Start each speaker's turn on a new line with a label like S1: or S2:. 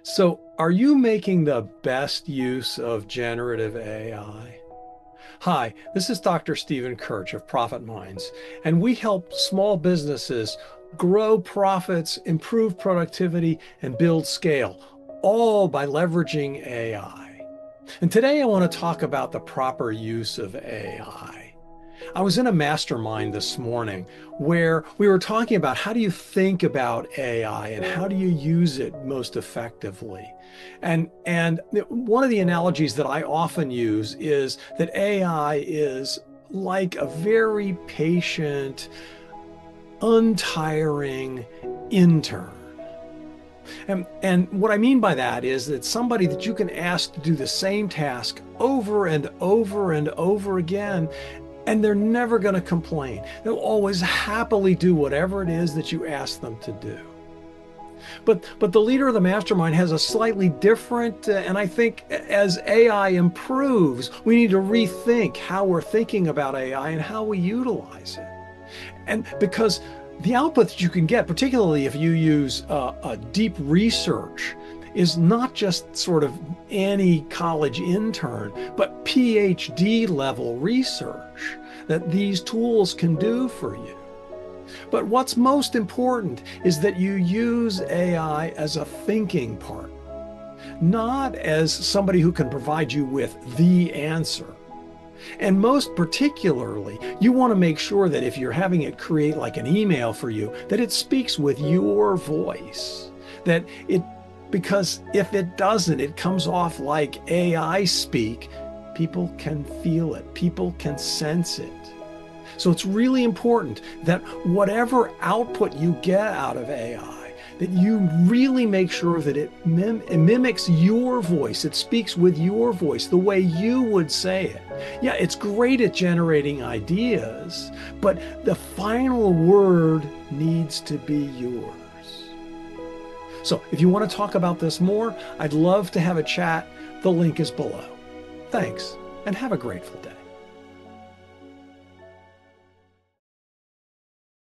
S1: So, are you making the best use of generative AI? Hi, this is Dr. Stephen Kirch of Profit Minds, and we help small businesses grow profits, improve productivity, and build scale, all by leveraging AI. And today I want to talk about the proper use of AI. I was in a mastermind this morning where we were talking about how do you think about AI and how do you use it most effectively. And one of the analogies that I often use is that AI is like a very patient, untiring intern. And what I mean by that is that somebody that you can ask to do the same task over and over and over again, and they're never going to complain. They'll always happily do whatever it is that you ask them to do. But the leader of the mastermind has a slightly different, and I think as AI improves, we need to rethink how we're thinking about AI and how we utilize it. And because the output that you can get, particularly if you use a deep research, is not just sort of any college intern, but PhD level research that these tools can do for you. But what's most important is that you use AI as a thinking partner, not as somebody who can provide you with the answer. And most particularly, you want to make sure that if you're having it create like an email for you, that it speaks with your voice. Because if it doesn't, it comes off like AI speak. People can feel it. People can sense it. So it's really important that whatever output you get out of AI, that you really make sure that it mimics your voice. It speaks with your voice, the way you would say it. Yeah, it's great at generating ideas, but the final word needs to be yours. So if you want to talk about this more, I'd love to have a chat. The link is below. Thanks, and have a grateful day.